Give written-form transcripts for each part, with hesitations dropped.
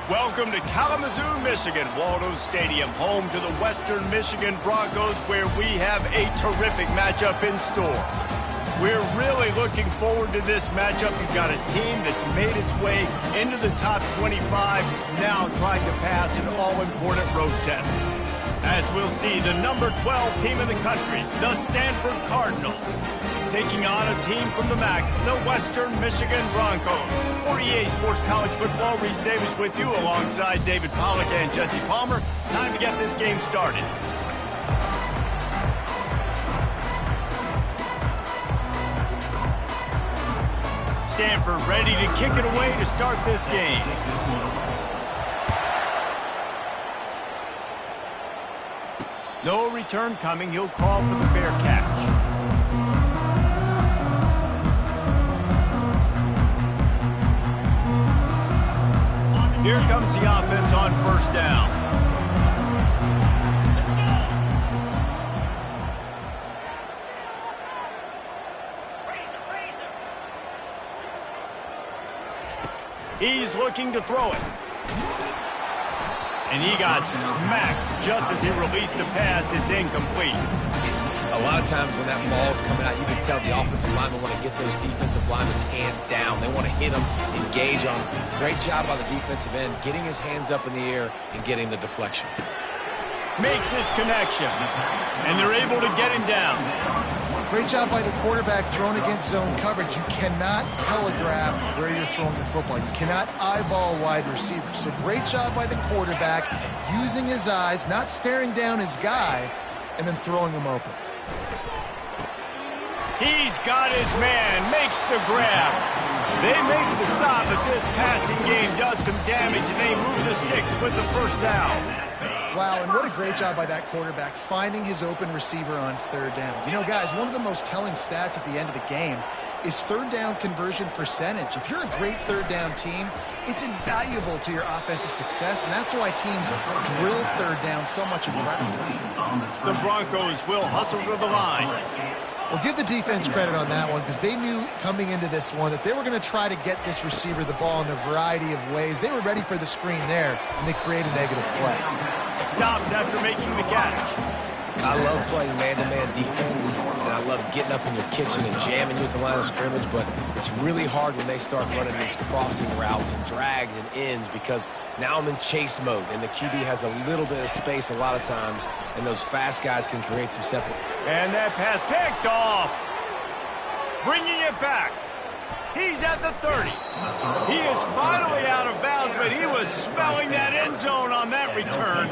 Welcome to Kalamazoo, Michigan, Waldo Stadium, home to the Western Michigan Broncos, where we have a terrific matchup in store. We're really looking forward to this matchup. You've got a team that's made its way into the top 25, now trying to pass an all-important road test. As we'll see, the number 12 team in the country, the Stanford Cardinals, taking on a team from the MAC, the Western Michigan Broncos. For EA Sports College Football, Reese Davis with you alongside David Pollack and Jesse Palmer. Time to get this game started. Stanford ready to kick it away to start this game. No return coming. He'll call for the fair catch. Here comes the offense on first down. He's looking to throw it. And he got smacked just as he released the pass. It's incomplete. A lot of times when that ball's coming out, you can tell the offensive linemen want to get those defensive linemen's hands down. They want to hit them, engage on them. Great job by the defensive end, getting his hands up in the air and getting the deflection. Makes his connection, and they're able to get him down. Great job by the quarterback throwing against zone coverage. You cannot telegraph where you're throwing the football. You cannot eyeball wide receivers. So great job by the quarterback using his eyes, not staring down his guy, and then throwing him open. He's got his man, makes the grab. They make the stop, but this passing game does some damage, and they move the sticks with the first down. Wow, and what a great job by that quarterback, finding his open receiver on third down. You know, guys, one of the most telling stats at the end of the game is third down conversion percentage. If you're a great third down team, it's invaluable to your offensive success, and that's why teams drill third down so much in practice. The Broncos will hustle to the line. Well, give the defense credit on that one, because they knew coming into this one that they were going to try to get this receiver the ball in a variety of ways. They were ready for the screen there, and they create a negative play. Stopped after making the catch. I love playing man-to-man defense, and I love getting up in your kitchen and jamming you at the line of scrimmage, but it's really hard when they start running these crossing routes and drags and ends, because now I'm in chase mode, and the QB has a little bit of space a lot of times, and those fast guys can create some separate. And that pass picked off. Bringing it back. He's at the 30. He is finally out of bounds, but he was smelling that end zone on that return.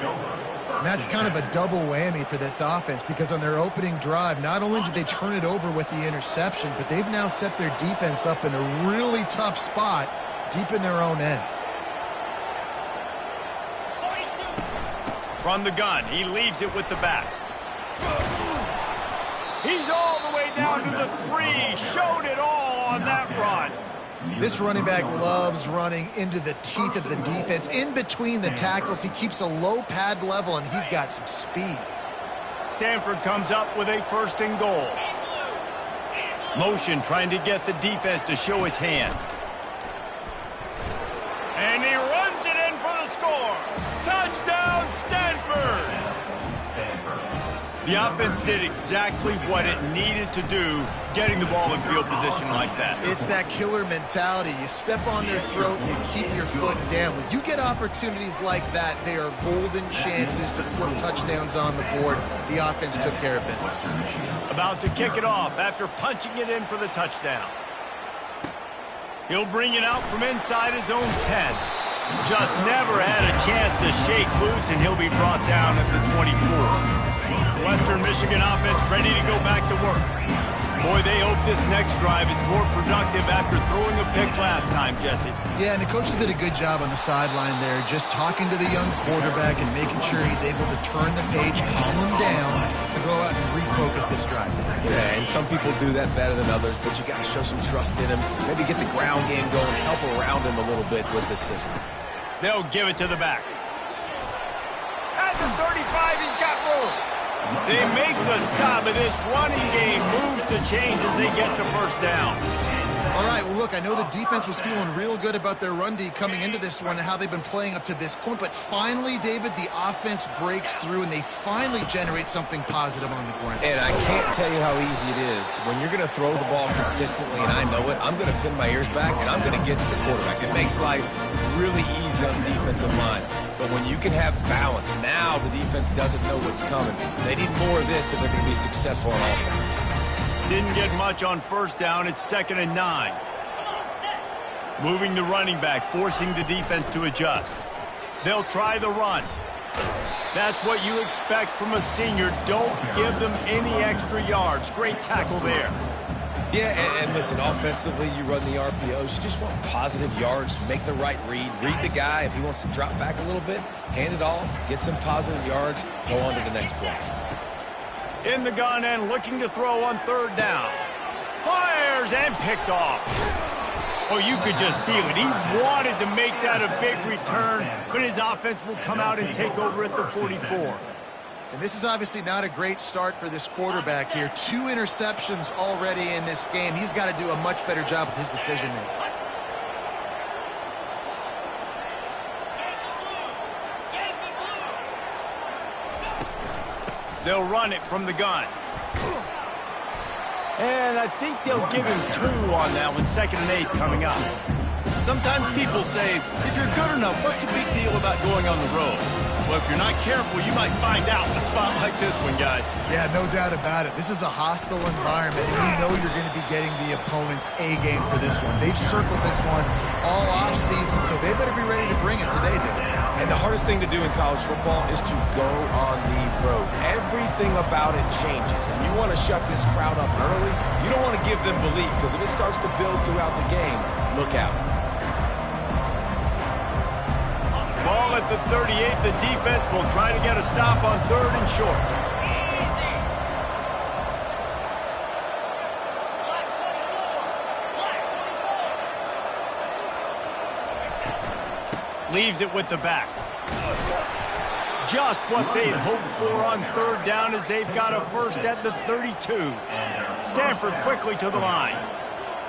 And that's kind of a double whammy for this offense, because on their opening drive, not only did they turn it over with the interception, but they've now set their defense up in a really tough spot deep in their own end. From the gun, he leaves it with the back. He's all the way down to the 3. Showed it all on that run. This running back loves running into the teeth of the defense. In between the tackles, he keeps a low pad level, and he's got some speed. Stanford comes up with a 1st and goal. Motion trying to get the defense to show his hand. And he runs it in for the score. Touchdown, Stanford! The offense did exactly what it needed to do, getting the ball in field position like that. It's that killer mentality. You step on their throat, you keep your foot down. When you get opportunities like that, they are golden chances to put touchdowns on the board. The offense took care of business. About to kick it off after punching it in for the touchdown. He'll bring it out from inside his own 10. Just never had a chance to shake loose, and he'll be brought down at the 24. Western Michigan offense ready to go back to work. Boy, they hope this next drive is more productive after throwing a pick last time, Jesse. Yeah, and the coaches did a good job on the sideline there, just talking to the young quarterback and making sure he's able to turn the page, calm him down, to go out and refocus this drive. Yeah, and some people do that better than others, but you got to show some trust in him. Maybe get the ground game going, help around him a little bit with this system. They'll give it to the back. At the 35, he's got room. They make the stop, but this running game moves the chains as they get the 1st down. All right, well, look, I know the defense was feeling real good about their run D coming into this one and how they've been playing up to this point, but finally, David, the offense breaks through and they finally generate something positive on the ground. And I can't tell you how easy it is. When you're going to throw the ball consistently, and I know it, I'm going to pin my ears back, and I'm going to get to the quarterback. It makes life really easy on the defensive line. But when you can have balance, now the defense doesn't know what's coming. They need more of this if they're going to be successful on offense. Didn't get much on first down. It's 2nd and 9. Moving the running back, forcing the defense to adjust. They'll try the run. That's what you expect from a senior. Don't give them any extra yards. Great tackle there. Yeah, and listen, offensively, you run the RPOs. You just want positive yards, make the right read. Read the guy. If he wants to drop back a little bit, hand it off, get some positive yards, go on to the next play. In the gun and looking to throw on 3rd down. Fires and picked off. Oh, you could just feel it. He wanted to make that a big return, but his offense will come out and take over at the 44. And this is obviously not a great start for this quarterback here. 2 interceptions already in this game. He's got to do a much better job with his decision-making. They'll run it from the gun. And I think they'll give him 2 on that one. 2nd and 8 coming up. Sometimes people say, if you're good enough, what's the big deal about going on the road? Well, if you're not careful, you might find out in a spot like this one, guys. Yeah, no doubt about it. This is a hostile environment, and you know you're going to be getting the opponent's A-game for this one. They've circled this one all off-season, so they better be ready to bring it today, dude. And the hardest thing to do in college football is to go on the road. Everything about it changes, and you want to shut this crowd up early. You don't want to give them belief, because if it starts to build throughout the game, look out. Ball at the 38. The defense will try to get a stop on 3rd and short. Leaves it with the back. Just what they'd hoped for on 3rd down as they've got a first at the 32. Stanford quickly to the line.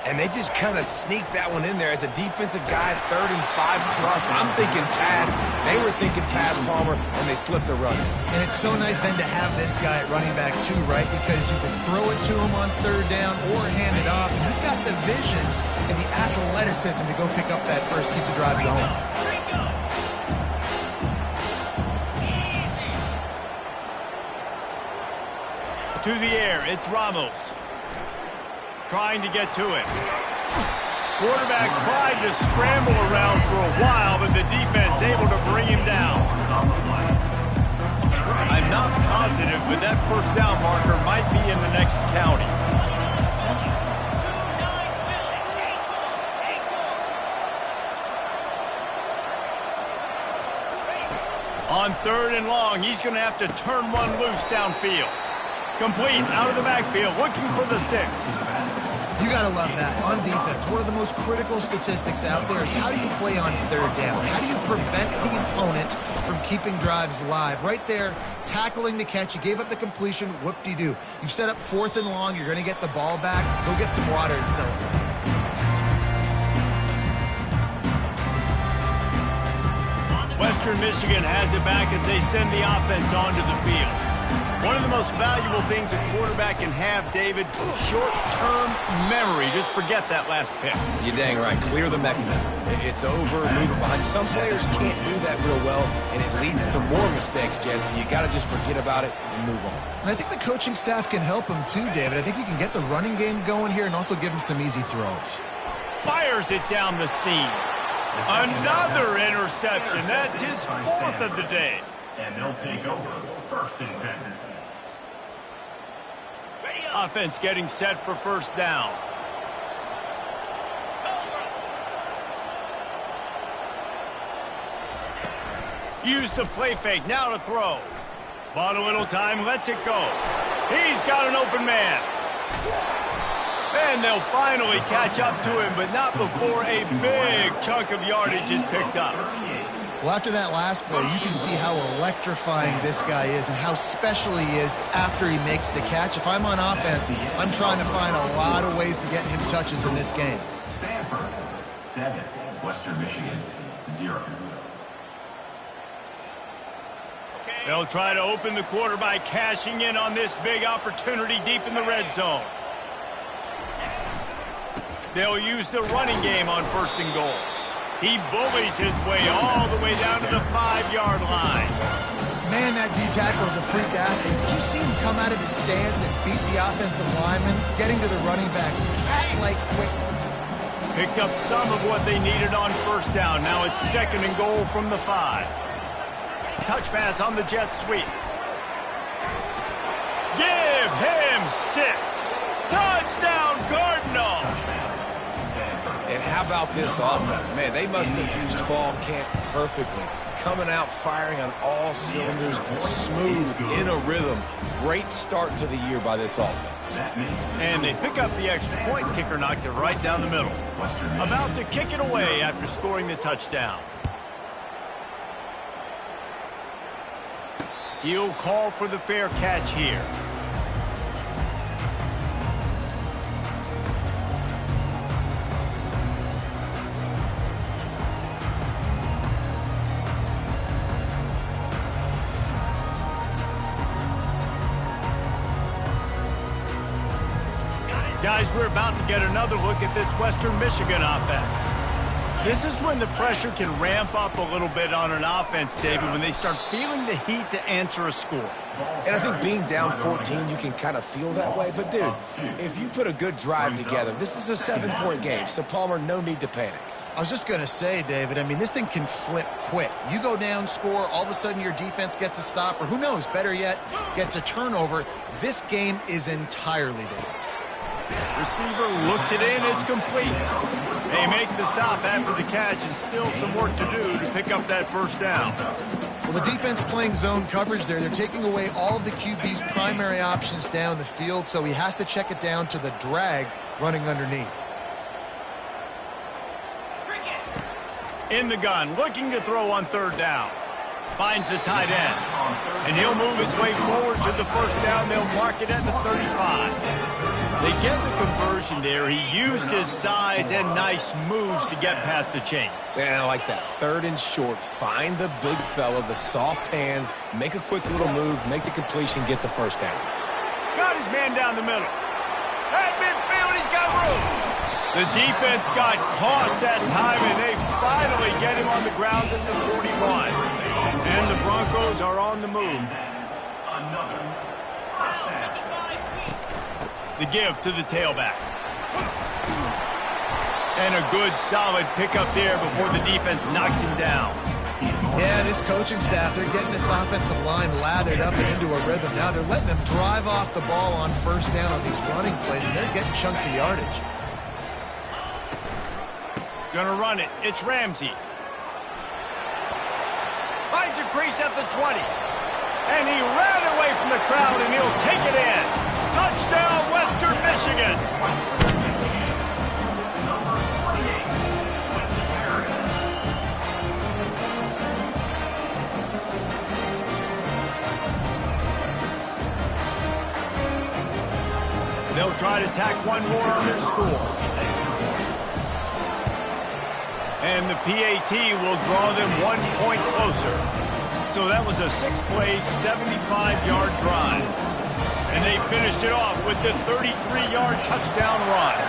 And they just kind of sneaked that one in there as a defensive guy, 3rd and 5 plus. I'm thinking pass. They were thinking pass, Palmer, and they slipped the run. And it's so nice then to have this guy at running back too, right? Because you can throw it to him on 3rd down or hand it off. And he's got the vision and the athleticism to go pick up that first, keep the drive going. To the air, it's Ramos. Trying to get to it. Quarterback tried to scramble around for a while, but the defense able to bring him down. I'm not positive, but that first down marker might be in the next county. On 3rd and long, he's going to have to turn one loose downfield. Complete, out of the backfield, looking for the sticks. You got to love that. On defense, one of the most critical statistics out there is how do you play on 3rd down? How do you prevent the opponent from keeping drives alive? Right there, tackling the catch. You gave up the completion. Whoop-de-doo. You've set up 4th and long. You're going to get the ball back. Go get some water and celebrate. Western Michigan has it back as they send the offense onto the field. One of the most valuable things a quarterback can have, David, short-term memory. Just forget that last pick. You're dang right. Clear the mechanism. It's over, move it behind. Some players can't do that real well, and it leads to more mistakes, Jesse. You got to just forget about it and move on. And I think the coaching staff can help him too, David. I think you can get the running game going here and also give him some easy throws. Fires it down the seam. Another interception. That's his 4th of the day. And they'll take over 1st and 10. Offense getting set for 1st down. Use the play fake. Now to throw. Bought a little time. Lets it go. He's got an open man. And they'll finally catch up to him, but not before a big chunk of yardage is picked up. Well, after that last play, you can see how electrifying this guy is and how special he is after he makes the catch. If I'm on offense, I'm trying to find a lot of ways to get him touches in this game. Stanford 7, Western Michigan 0. They'll try to open the quarter by cashing in on this big opportunity deep in the red zone. They'll use the running game on 1st and goal. He bullies his way all the way down to the 5-yard line. Man, that D-tackle is a freak athlete. Did you see him come out of his stance and beat the offensive lineman, getting to the running back? Cat-like quickness. Picked up some of what they needed on 1st down. Now it's 2nd and goal from the 5. Touch pass on the jet sweep. Give him 6. Touchdown, Cardinal. And how about this offense? Man, they must have used fall camp perfectly. Coming out firing on all cylinders, smooth, in a rhythm. Great start to the year by this offense. And they pick up the extra point. Kicker knocked it right down the middle. About to kick it away after scoring the touchdown. He'll call for the fair catch here. Guys, we're about to get another look at this Western Michigan offense. This is when the pressure can ramp up a little bit on an offense, David, when they start feeling the heat to answer a score. And I think being down 14, you can kind of feel that way. But, dude, if you put a good drive together, this is a 7-point game. So, Palmer, no need to panic. I was just going to say, David, I mean, this thing can flip quick. You go down, score, all of a sudden your defense gets a stop, or who knows, better yet, gets a turnover. This game is entirely different. Receiver looks it in, it's complete. They make the stop after the catch, and still some work to do to pick up that 1st down. Well, the defense playing zone coverage there. They're taking away all of the QB's primary options down the field, so he has to check it down to the drag running underneath. In the gun, looking to throw on 3rd down. Finds the tight end. And he'll move his way forward to the 1st down. They'll mark it at the 35. They get the conversion there. He used his size and nice moves to get past the chains. And I like that. 3rd and short. Find the big fella, the soft hands, make a quick little move, make the completion, get the 1st down. Got his man down the middle. At midfield, he's got room. The defense got caught that time, and they finally get him on the ground at the 41. And the Broncos are on the move. Another first down. The give to the tailback. And a good solid pickup there before the defense knocks him down. Yeah, this coaching staff, they're getting this offensive line lathered up and into a rhythm. Now they're letting them drive off the ball on 1st down on these running plays, and they're getting chunks of yardage. Gonna run it. It's Ramsey. Finds a crease at the 20. And he ran away from the crowd, and he'll take it in. Touchdown, Western Michigan. Number 28, Western Area. They'll try to tack one more on their score. And the PAT will draw them 1 point closer. So that was a 6-play, 75-yard drive. And they finished it off with the 33-yard touchdown run.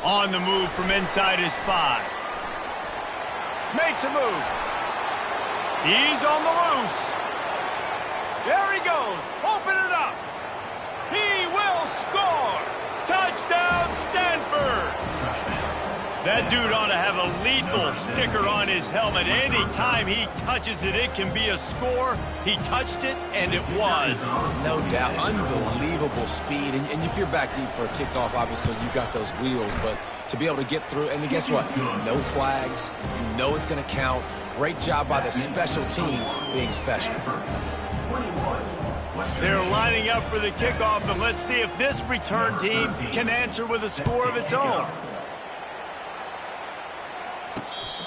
On the move from inside his 5. Makes a move. He's on the loose. There he goes. Open it up. He will score. Touchdown, Stanford. That dude ought to have a lethal sticker on his helmet. Anytime he touches it, it can be a score. He touched it, and it was. No doubt. Unbelievable speed. And if you're back deep for a kickoff, obviously you got those wheels. But to be able to get through, and guess what? No flags. You know it's going to count. Great job by the special teams being special. They're lining up for the kickoff, and let's see if this return team can answer with a score of its own.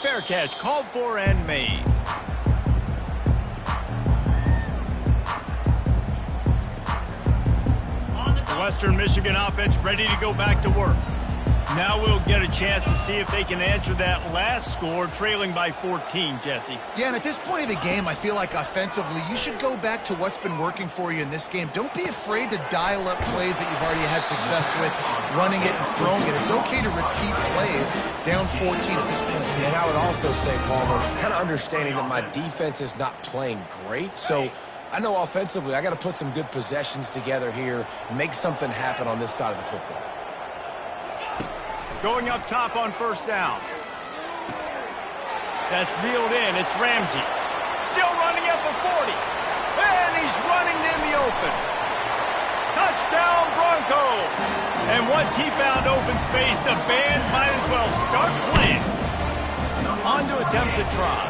Fair catch called for and made. The Western Michigan offense ready to go back to work. Now we'll get a chance to see if they can answer that last score, trailing by 14, Jesse. Yeah, and at this point of the game, I feel like offensively, you should go back to what's been working for you in this game. Don't be afraid to dial up plays that you've already had success with, running it and throwing it. It's okay to repeat plays down 14 at this point. And I would also say, Palmer, kind of understanding that my defense is not playing great, so I know offensively I got to put some good possessions together here, make something happen on this side of the football. Going up top on first down. That's reeled in. It's Ramsey. Still running up a 40. And he's running in the open. Touchdown, Broncos. And once he found open space, the band might as well start playing. On to attempt to try.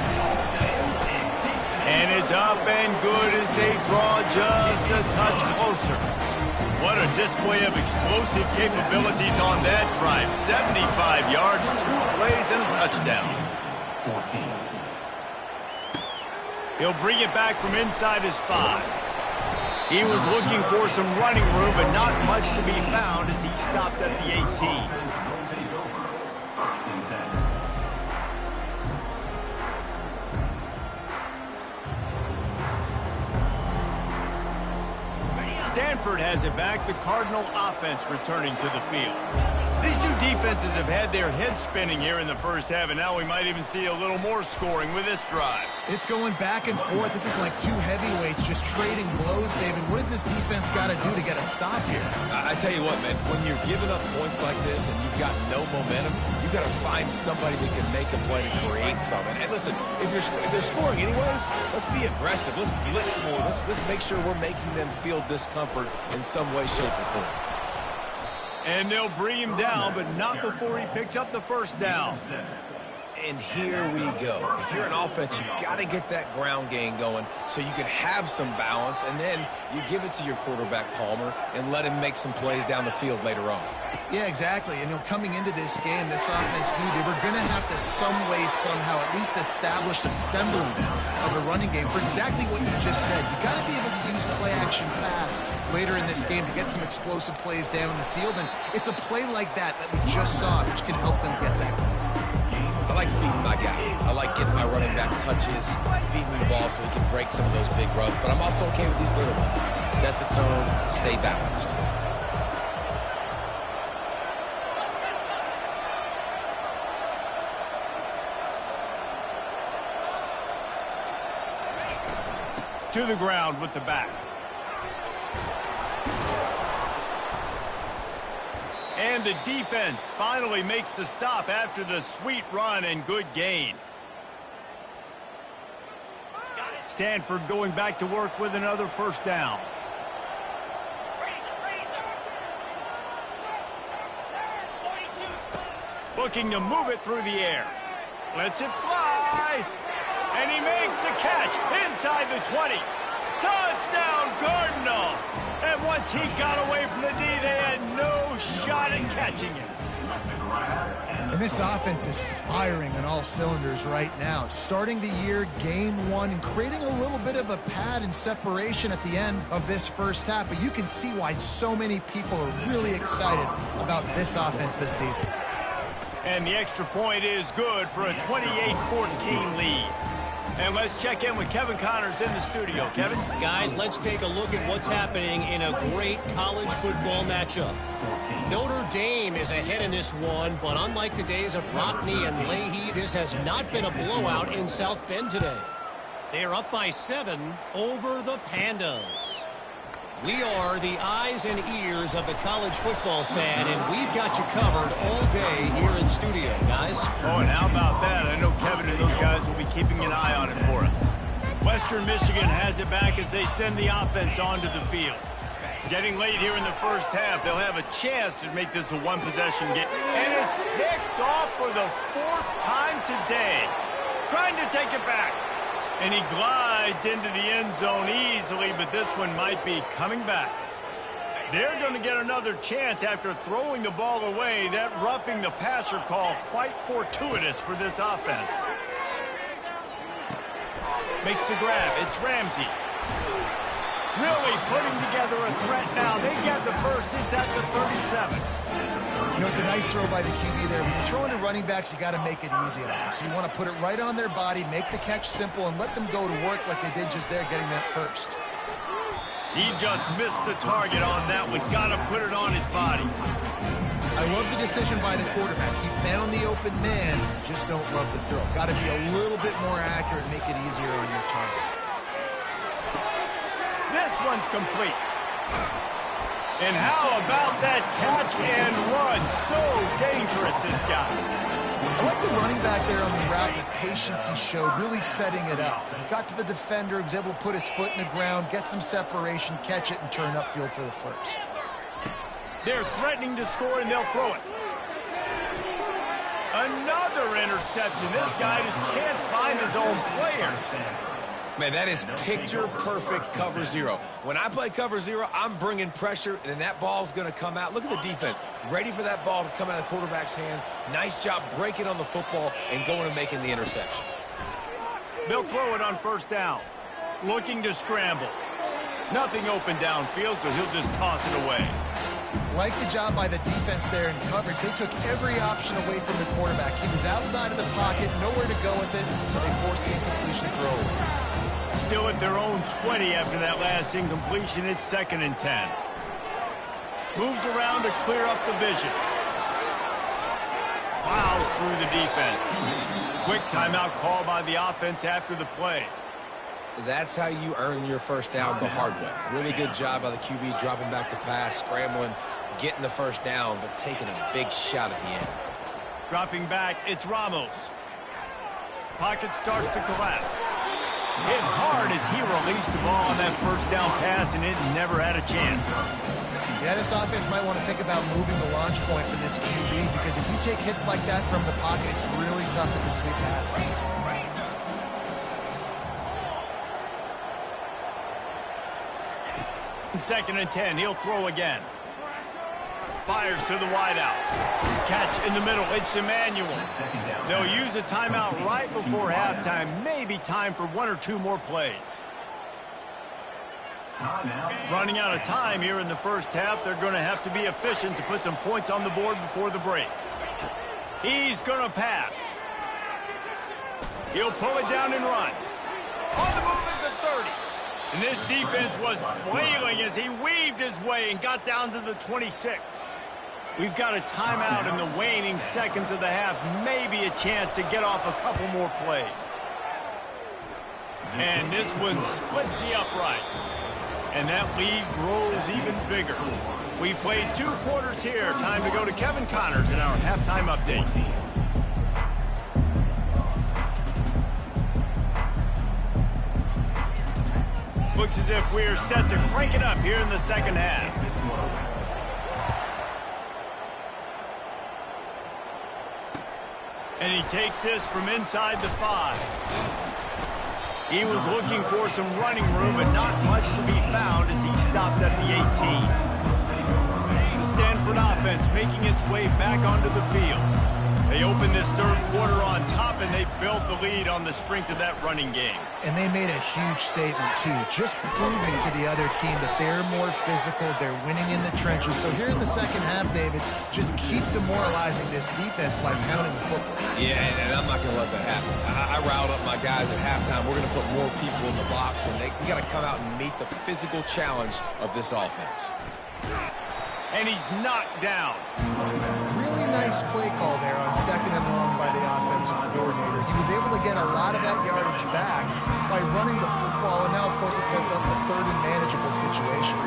And it's up and good as they draw just a touch closer. What a display of explosive capabilities on that drive. 75 yards, 2 plays, and a touchdown. 14. He'll bring it back from inside his 5. He was looking for some running room, but not much to be found as he stopped at the 18. Take over. First and 10. Stanford has it back, the Cardinal offense returning to the field. These two defenses have had their heads spinning here in the first half, and now we might even see a little more scoring with this drive. It's going back and forth. This is like two heavyweights just trading blows, David. What does this defense got to do to get a stop here? I tell you what, man, when you're giving up points like this and you've got no momentum, you've got to find somebody that can make a play to create something. And listen, if they're scoring anyways, let's be aggressive. Let's blitz more. Let's make sure we're making them feel discomfort in some way, shape, or form. And they'll bring him down, but not before he picks up the first down. And here we go. If you're an offense, you got to get that ground game going so you can have some balance, and then you give it to your quarterback, Palmer, and let him make some plays down the field later on. Yeah, exactly. And coming into this game, this offense knew they were going to have to some way, somehow, at least establish a semblance of a running game for exactly what you just said. You got to be able to use play-action pass later in this game to get some explosive plays down the field, and it's a play like that we just saw, which can help them get that. I like feeding my guy. I like getting my running back touches, feeding him the ball so he can break some of those big runs, but I'm also okay with these little ones. Set the tone, stay balanced. To the ground with the back. And the defense finally makes the stop after the sweet run and good gain. Stanford going back to work with another first down. Looking to move it through the air. Lets it fly. And he makes the catch inside the 20. Touchdown, Cardinal! And once he got away from the D, they had no shot at catching him. And this offense is firing on all cylinders right now. Starting the year, game 1, and creating a little bit of a pad and separation at the end of this first half. But you can see why so many people are really excited about this offense this season. And the extra point is good for a 28-14 lead. And let's check in with Kevin Connors in the studio. Kevin? Guys, let's take a look at what's happening in a great college football matchup. Notre Dame is ahead in this one, but unlike the days of Rockney and Leahy, this has not been a blowout in South Bend today. They're up by 7 over the Pandas. We are the eyes and ears of the college football fan, and we've got you covered all day here in studio, guys. Oh, and how about that? I know Kevin and those guys will be keeping an eye on it for us. Western Michigan has it back as they send the offense onto the field. Getting late here in the first half, they'll have a chance to make this a one-possession game. And it's picked off for the 4th time today. Trying to take it back. And he glides into the end zone easily, but this one might be coming back. They're going to get another chance after throwing the ball away. That roughing the passer call quite fortuitous for this offense. Makes the grab. It's Ramsey. Really putting together a threat now. They get the first. It's at the 37. You know, it's a nice throw by the QB there. When you're throwing to running backs, you got to make it easy on them. So you want to put it right on their body, make the catch simple, and let them go to work like they did just there, getting that first. He just missed the target on that one. Got to put it on his body. I love the decision by the quarterback. He found the open man. Just don't love the throw. Got to be a little bit more accurate and make it easier on your target. This one's complete. And how about that catch and run? So dangerous, this guy. I like the running back there on the route, the patience he showed, really setting it up. He got to the defender, was able to put his foot in the ground, get some separation, catch it, and turn upfield for the first. They're threatening to score, and they'll throw it. Another interception. This guy just can't find his own players. Man, that is picture-perfect cover zero. When I play cover zero, I'm bringing pressure, and that ball's going to come out. Look at the defense. Ready for that ball to come out of the quarterback's hand. Nice job breaking on the football and going and making the interception. They'll throw it on first down. Looking to scramble. Nothing open downfield, so he'll just toss it away. Like the job by the defense there in coverage. They took every option away from the quarterback. He was outside of the pocket, nowhere to go with it, so they forced the incompletion throw away. Still at their own 20 after that last incompletion. It's 2nd and 10. Moves around to clear up the vision. Plows through the defense. Quick timeout call by the offense after the play. That's how you earn your first down the hard way. Really good job by the QB dropping back to pass, scrambling, getting the first down, but taking a big shot at the end. Dropping back, it's Ramos. Pocket starts to collapse. Hit hard as he released the ball on that first down pass, and it never had a chance. Yeah, this offense might want to think about moving the launch point for this QB, because if you take hits like that from the pocket, it's really tough to complete passes. In 2nd and 10, he'll throw again. Fires to the wideout. Catch in the middle. It's Emmanuel. They'll use a timeout right before halftime. Maybe time for 1 or 2 more plays. Running out of time here in the first half. They're going to have to be efficient to put some points on the board before the break. He's going to pass. He'll pull it down and run. On the move at the 30. And this defense was flailing as he weaved his way and got down to the 26. We've got a timeout in the waning seconds of the half. Maybe a chance to get off a couple more plays. And this one splits the uprights. And that lead grows even bigger. We played 2 quarters here. Time to go to Kevin Connors in our halftime update. Looks as if we're set to crank it up here in the second half. And he takes this from inside the 5. He was looking for some running room, but not much to be found as he stopped at the 18. The Stanford offense making its way back onto the field. They opened this third quarter on top, and they built the lead on the strength of that running game. And they made a huge statement, too, just proving to the other team that they're more physical, they're winning in the trenches. So here in the second half, David, just keep demoralizing this defense by pounding the football. Yeah, and I'm not going to let that happen. I riled up my guys at halftime. We're going to put more people in the box, and we got to come out and meet the physical challenge of this offense. And he's knocked down. Really nice play call there on 2nd and long by the offensive coordinator. He was able to get a lot of that yardage back by running the football, and now, of course, it sets up a 3rd and manageable situation.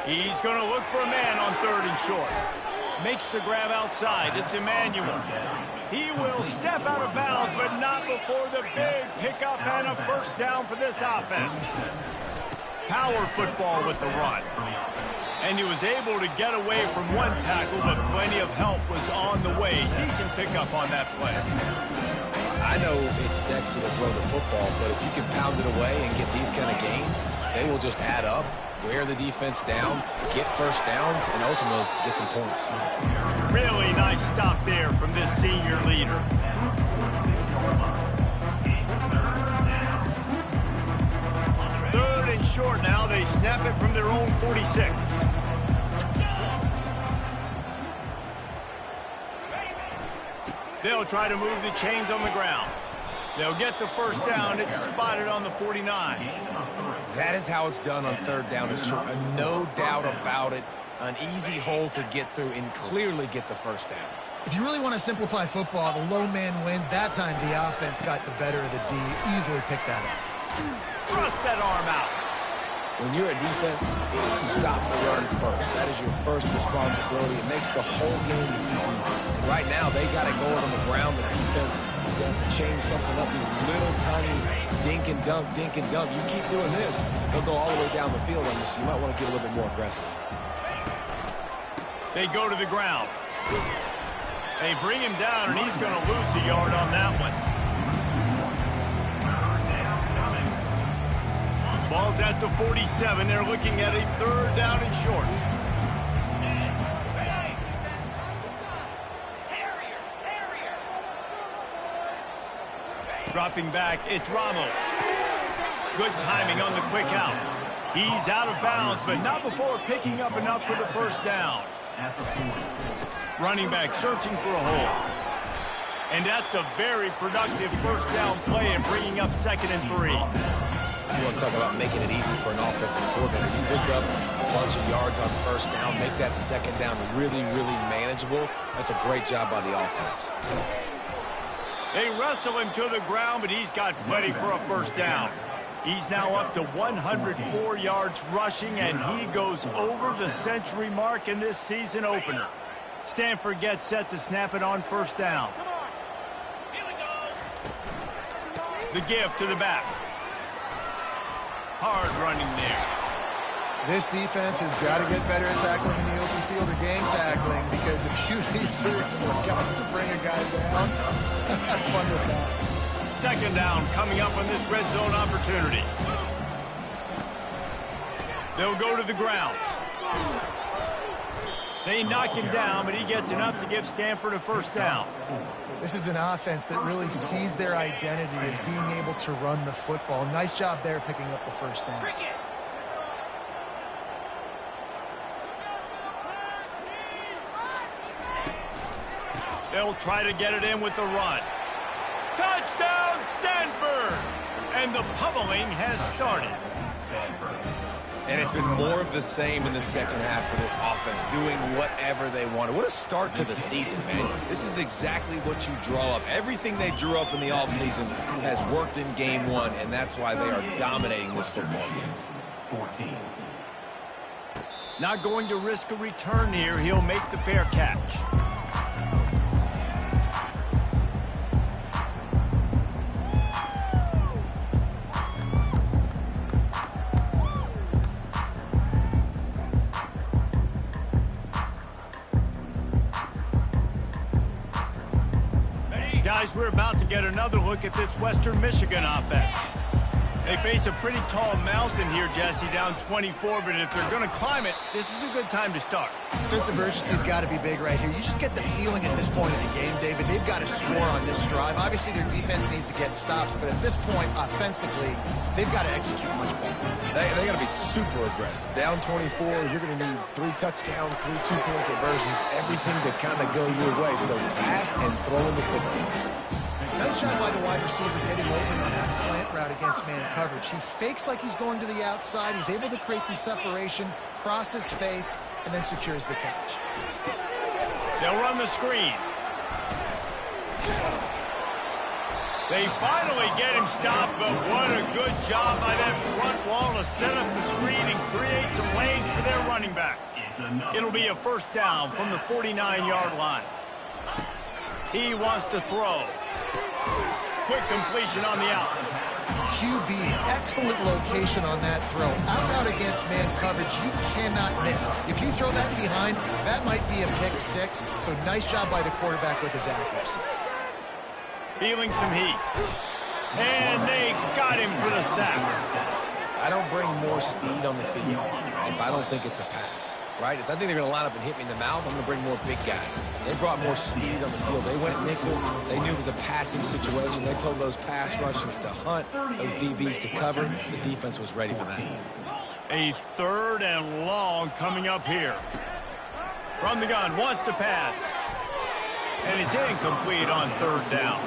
He's going to look for a man on 3rd and short. Makes the grab outside. It's Emmanuel. He will step out of bounds, but not before the big pickup and a first down for this offense. Power football with the run. And he was able to get away from one tackle, but plenty of help was on the way. Decent pickup on that play. I know it's sexy to throw the football, but if you can pound it away and get these kind of gains, they will just add up, wear the defense down, get first downs, and ultimately get some points. Really nice stop there from this senior leader. Third and short now. They snap it from their own 46. They'll try to move the chains on the ground. They'll get the first down. It's spotted on the 49. That is how it's done on third down. It's true. No doubt about it. An easy hole to get through and clearly get the first down. If you really want to simplify football, the low man wins. That time the offense got the better of the D. Easily picked that up. Thrust that arm out. When you're a defense, it is stop the run first. That is your first responsibility. It makes the whole game easy. And right now, they got it going on the ground. The defense is going to change something up. These little tiny dink and dunk, dink and dunk. You keep doing this, they'll go all the way down the field on you, so you might want to get a little bit more aggressive. They go to the ground. They bring him down, and he's going to lose a yard on that one. Ball's at the 47. They're looking at a third down and short. Dropping back, it's Ramos. Good timing on the quick out. He's out of bounds, but not before picking up enough for the first down. Running back searching for a hole. And that's a very productive first down play and bringing up 2nd and 3. You want to talk about making it easy for an offensive coordinator. You pick up a bunch of yards on first down, make that second down really, really manageable. That's a great job by the offense. They wrestle him to the ground, but he's got plenty for a first down. He's now up to 104 yards rushing, and he goes over the century mark in this season opener. Stanford gets set to snap it on first down. The give to the back. Hard running there. This defense has got to get better at tackling in the open field or game tackling, because if you need 3 or 4 guys to bring a guy down, have fun with that. 2nd down coming up on this red zone opportunity. They'll go to the ground. They knock him down, but he gets enough to give Stanford a first down. This is an offense that really sees their identity as being able to run the football. Nice job there picking up the first down. They'll try to get it in with the run. Touchdown, Stanford! And the pummeling has started. And it's been more of the same in the second half for this offense, doing whatever they wanted. What a start to the season, man. This is exactly what you draw up. Everything they drew up in the offseason has worked in game 1, and that's why they are dominating this football game. 14. Not going to risk a return here. He'll make the fair catch. Guys, we're about to get another look at this Western Michigan offense. They face a pretty tall mountain here, Jesse, down 24, but if they're going to climb it, this is a good time to start. Sense of urgency's got to be big right here. You just get the feeling at this point of the game, David, they've got to score on this drive. Obviously, their defense needs to get stops, but at this point, offensively, they've got to execute much better. They got to be super aggressive. Down 24, you're going to need 3 touchdowns, 3 two-point conversions, everything to kind of go your way. So fast and throwing the football. Nice job by the wide receiver getting open on that slant route against man coverage. He fakes like he's going to the outside. He's able to create some separation, cross his face, and then secures the catch. They'll run the screen. They finally get him stopped, but what a good job by that front wall to set up the screen and create some lanes for their running back. It'll be a first down from the 49-yard line. He wants to throw. Quick completion on the out. QB, excellent location on that throw. Out against man coverage. coverage, you cannot miss. If you throw that behind, that might be a pick six. So nice job by the quarterback with his accuracy. Feeling some heat. And they got him for the sack. I don't bring more speed on the field if I don't think it's a pass, right? If I think they're going to line up and hit me in the mouth, I'm going to bring more big guys. They brought more speed on the field. They went nickel. They knew it was a passing situation. They told those pass rushers to hunt, those DBs to cover. The defense was ready for that. A 3rd and long coming up here. From the gun, wants to pass. And it's incomplete on 3rd down.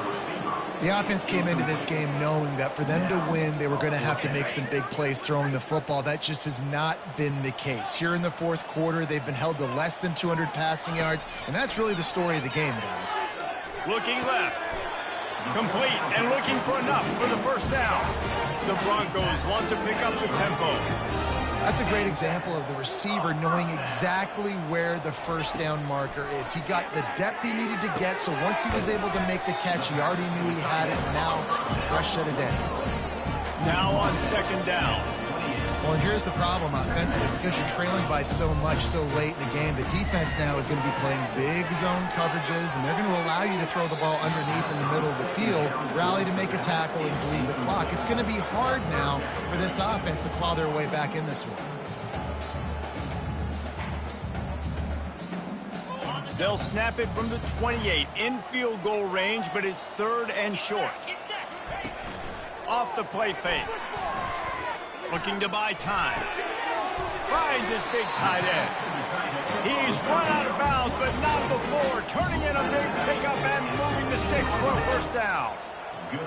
The offense came into this game knowing that for them to win, they were going to have to make some big plays throwing the football. That just has not been the case. Here in the 4th quarter, they've been held to less than 200 passing yards, and that's really the story of the game, guys. Looking left. Complete and looking for enough for the 1st down. The Broncos want to pick up the tempo. That's a great example of the receiver knowing exactly where the 1st down marker is. He got the depth he needed to get, so once he was able to make the catch, he already knew he had it, and now a fresh set of downs. Now on 2nd down. Well, and here's the problem offensively. Because you're trailing by so much so late in the game, the defense now is going to be playing big zone coverages, and they're going to allow you to throw the ball underneath in the middle of the field, rally to make a tackle, and bleed the clock. It's going to be hard now for this offense to claw their way back in this one. They'll snap it from the 28 in field goal range, but it's 3rd and short. Off the play fake. Looking to buy time. Finds his big tight end. He's run out of bounds, but not before. Turning in a big pickup and moving the sticks for a 1st down.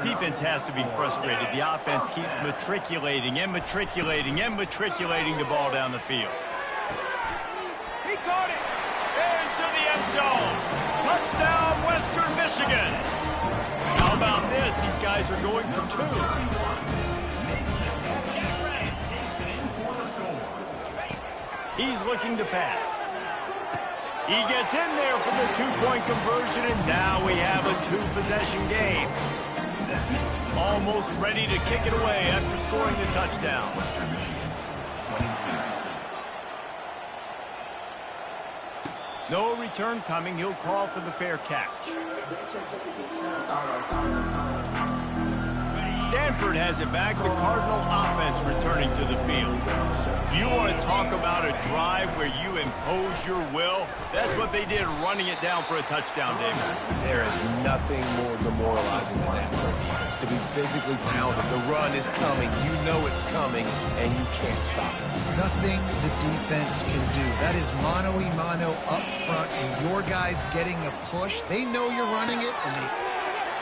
Defense has to be frustrated. The offense keeps matriculating and matriculating and matriculating the ball down the field. He caught it. Into the end zone. Touchdown, Western Michigan. How about this? These guys are going for 2. He's looking to pass. He gets in there for the 2-point conversion, and now we have a 2-possession game. Almost ready to kick it away after scoring the touchdown. No return coming. He'll call for the fair catch. Stanford has it back. The Cardinal offense returning to the field. You want to talk about a drive where you impose your will? That's what they did, running it down for a touchdown, David. There is nothing more demoralizing than that for a defense. To be physically pounded. The run is coming. You know it's coming, and you can't stop it. Nothing the defense can do. That is mano-a-mano up front, and your guys getting a push. They know you're running it, and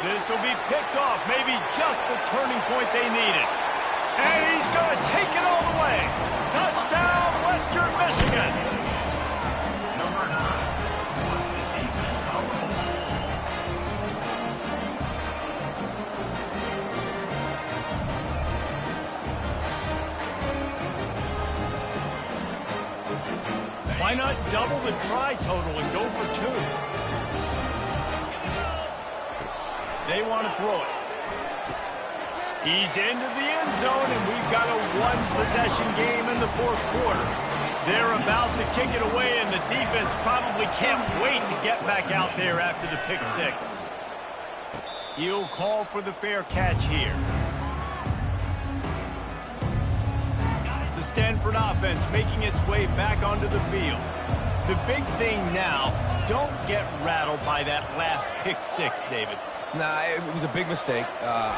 this will be picked off, maybe just the turning point they needed. And he's going to take it all the way. Touchdown, Western Michigan. Number 9. Why not double the try total and go for 2? They want to throw it. He's into the end zone, and we've got a 1-possession game in the 4th quarter. They're about to kick it away, and the defense probably can't wait to get back out there after the pick 6. He'll call for the fair catch here. The Stanford offense making its way back onto the field. The big thing now, don't get rattled by that last pick 6, David. Nah, it was a big mistake.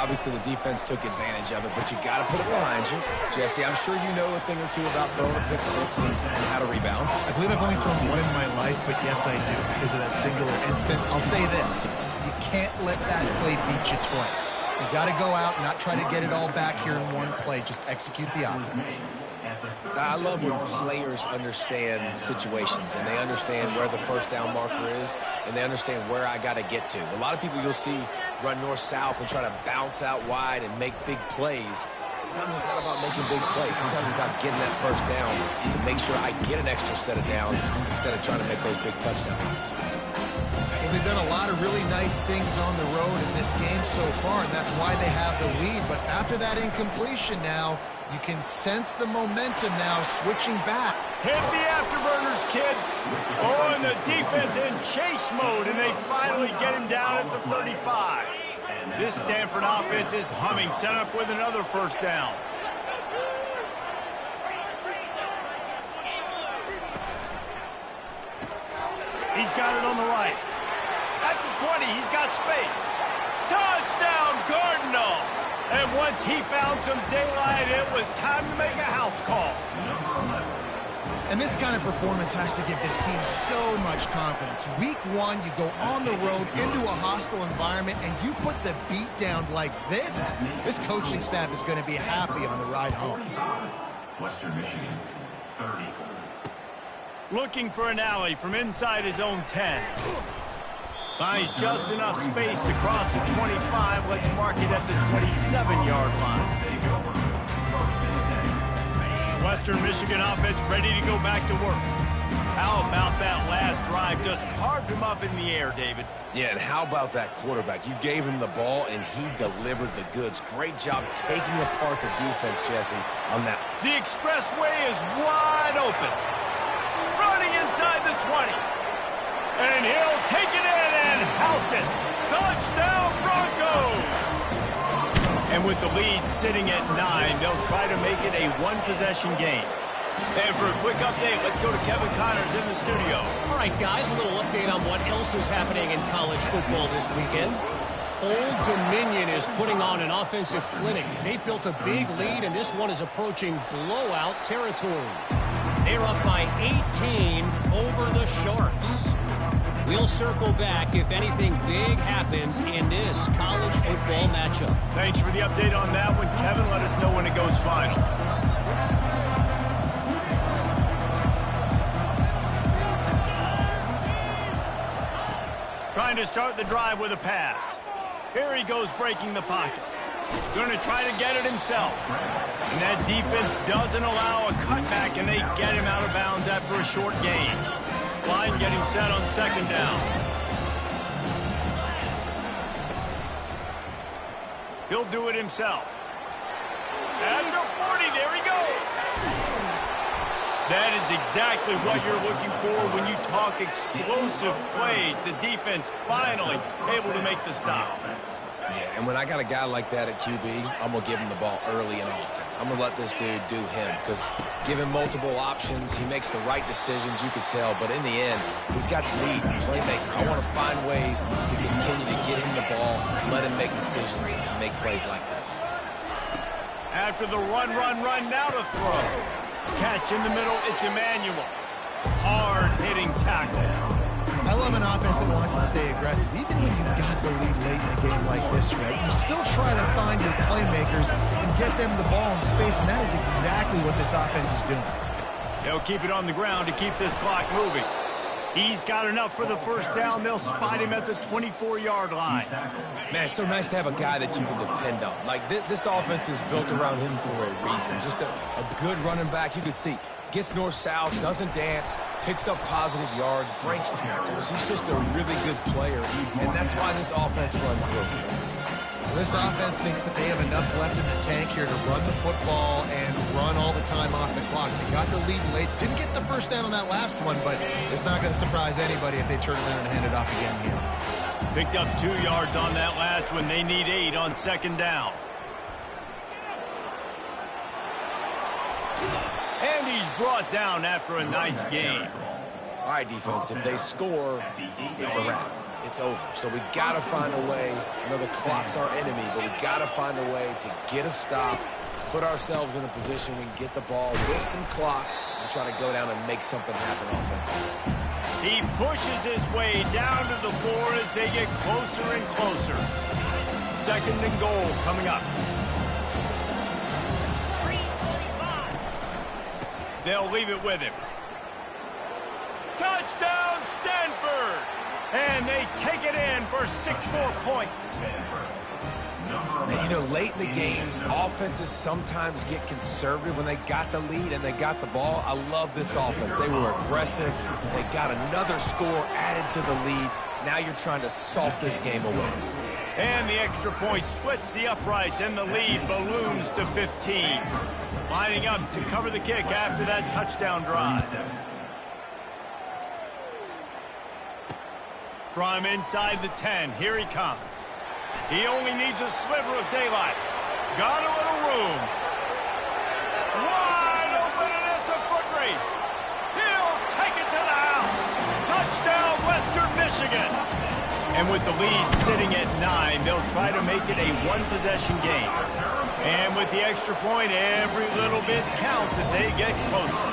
Obviously, the defense took advantage of it, but you got to put it behind you. Jesse, I'm sure you know a thing or two about throwing a pick 6 and how to rebound. I believe I've only thrown one in my life, but yes, I do, because of that singular instance. I'll say this. You can't let that play beat you twice. You got to go out and not try to get it all back here in one play. Just execute the offense. I love when players understand situations and they understand where the 1st down marker is and they understand where I got to get to. A lot of people you'll see run north-south and try to bounce out wide and make big plays. Sometimes it's not about making big plays. Sometimes it's about getting that first down to make sure I get an extra set of downs instead of trying to make those big touchdown runs. Well, they've done a lot of really nice things on the road in this game so far, and that's why they have the lead. But after that incompletion now, you can sense the momentum now switching back. Hit the afterburners, kid. Oh, and the defense in chase mode, and they finally get him down at the 35. This Stanford offense is humming, set up with another first down. He's got it on the right. At the 20, he's got space. Touchdown, Cardinal! And once he found some daylight, it was time to make a house call. And this kind of performance has to give this team so much confidence. Week one, you go on the road into a hostile environment, and you put the beat down like this, this coaching staff is going to be happy on the ride home. Western Michigan, 30. Looking for an alley from inside his own 10. Finds just enough space to cross the 25. Let's mark it at the 27-yard line. Western Michigan offense ready to go back to work. How about that last drive? Just carved him up in the air, David. Yeah, and how about that quarterback? You gave him the ball, and he delivered the goods. Great job taking apart the defense, Jesse, on that. The expressway is wide open. Running inside the 20. And he'll take it in and house it. Touchdown, Broncos! And with the lead sitting at 9, they'll try to make it a one-possession game. And for a quick update, let's go to Kevin Connors in the studio. All right, guys, a little update on what else is happening in college football this weekend. Old Dominion is putting on an offensive clinic. They've built a big lead, and this one is approaching blowout territory. They're up by 18 over the Sharks. We'll circle back if anything big happens in this college football matchup. Thanks for the update on that one, Kevin. Let us know when it goes final. Trying to start the drive with a pass. Here he goes breaking the pocket. Going to try to get it himself. And that defense doesn't allow a cutback, and they get him out of bounds after a short gain. Line getting set on second down. He'll do it himself. At the 40, there he goes. That is exactly what you're looking for when you talk explosive plays. The defense finally able to make the stop. Yeah, and when I got a guy like that at QB, I'm going to give him the ball early and often. I'm going to let this dude do him because give him multiple options. He makes the right decisions, you could tell. But in the end, he's got speed, playmaker. I want to find ways to continue to get him the ball, let him make decisions, and make plays like this. After the run, now to throw. Catch in the middle, it's Emmanuel. Hard-hitting tackle. I love an offense that wants to stay aggressive. Even when you've got the lead late in a game like this, right, you still try to find your playmakers and get them the ball in space, and that is exactly what this offense is doing. They'll keep it on the ground to keep this clock moving. He's got enough for the first down. They'll spot him at the 24-yard line. Man, it's so nice to have a guy that you can depend on. Like, this offense is built around him for a reason. Just a good running back. You can see, gets north-south, doesn't dance, picks up positive yards, breaks tackles. He's just a really good player, and that's why this offense runs through. This offense thinks that they have enough left in the tank here to run the football and run all the time off the clock. They got the lead late. Didn't get the first down on that last one, but it's not going to surprise anybody if they turn around and hand it off again here. Picked up 2 yards on that last one. They need 8 on second down. And he's brought down after a nice game. All right, defense, if they score, it's a wrap. It's over. So we got to find a way. I know the clock's our enemy, but we got to find a way to get a stop, put ourselves in a position we can get the ball with some clock and try to go down and make something happen offensively. He pushes his way down to the floor as they get closer and closer. Second and goal coming up. They'll leave it with him. Touchdown, Stanford! And they take it in for 6 more points. Number And, you know, late in the games, offenses sometimes get conservative when they got the lead and they got the ball. I love this offense. They were aggressive. They got another score added to the lead. Now you're trying to salt this game away. And the extra point splits the uprights, and the lead balloons to 15. Lining up to cover the kick after that touchdown drive. From inside the 10, here he comes. He only needs a sliver of daylight. Got a little room. Wide open, and it's a foot race. He'll take it to the house. Touchdown, Western Michigan. And with the lead sitting at 9, they'll try to make it a one-possession game. And with the extra point, every little bit counts as they get closer.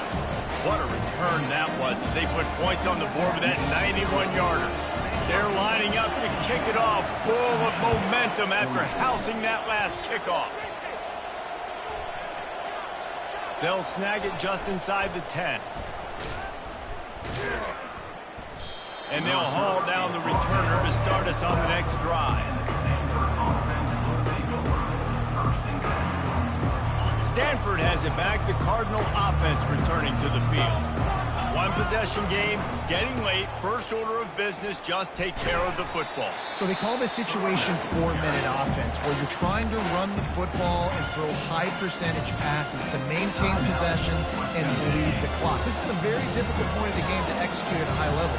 What a return that was as they put points on the board with that 91-yarder. They're lining up to kick it off full of momentum after housing that last kickoff. They'll snag it just inside the 10. And they'll haul down the returner to start us on the next drive. Stanford has it back. The Cardinal offense returning to the field. One-possession game, getting late, first order of business, just take care of the football. So they call this situation 4-minute offense, where you're trying to run the football and throw high-percentage passes to maintain possession and bleed the clock. This is a very difficult point of the game to execute at a high level.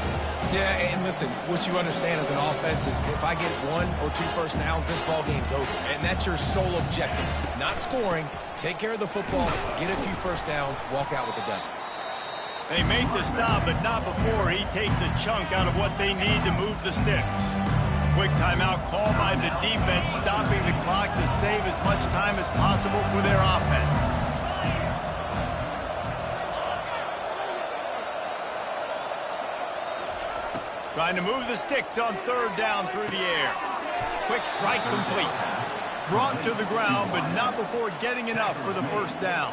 Yeah, and listen, what you understand as an offense is if I get 1 or 2 first downs, this ball game's over. And that's your sole objective. Not scoring, take care of the football, get a few first downs, walk out with the W. They make the stop, but not before he takes a chunk out of what they need to move the sticks. Quick timeout call by the defense, stopping the clock to save as much time as possible for their offense. Trying to move the sticks on third down through the air. Quick strike complete. Brought to the ground, but not before getting enough for the first down.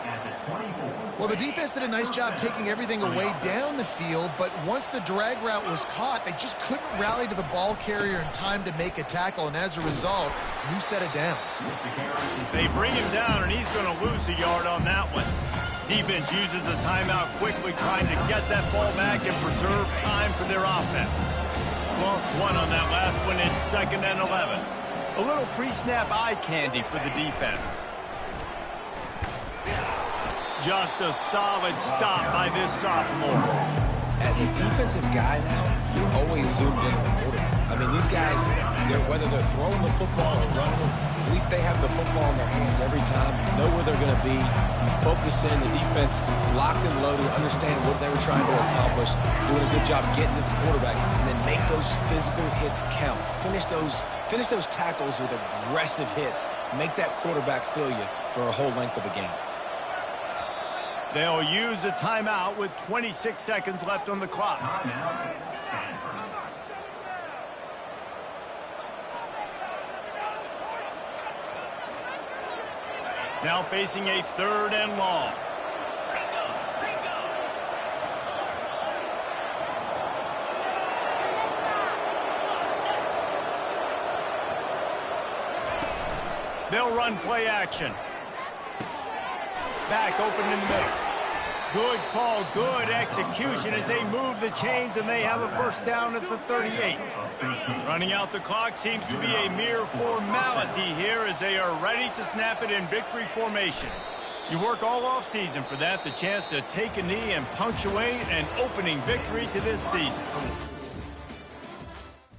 Well, the defense did a nice job taking everything away down the field, but once the drag route was caught, they just couldn't rally to the ball carrier in time to make a tackle, and as a result, new set of downs. They bring him down, and he's going to lose a yard on that one. Defense uses a timeout quickly, trying to get that ball back and preserve time for their offense. Lost one on that last one. It's 2nd and 11. A little pre-snap eye candy for the defense. Just a solid stop by this sophomore. As a defensive guy now, you're always zoomed in on the quarterback. I mean, these guys, whether they're throwing the football or running it, at least they have the football in their hands every time, know where they're going to be. You focus in, the defense locked and loaded, understand what they were trying to accomplish, doing a good job getting to the quarterback, and then make those physical hits count. Finish those tackles with aggressive hits. Make that quarterback feel you for a whole length of a game. They'll use a timeout with 26 seconds left on the clock. Now facing a 3rd and long. They'll run play action. Back open in the middle. Good call, good execution as they move the chains, and they have a first down at the 38. Running out the clock seems to be a mere formality here as they are ready to snap it in victory formation. You work all offseason for that, the chance to take a knee and punctuate an opening victory to this season.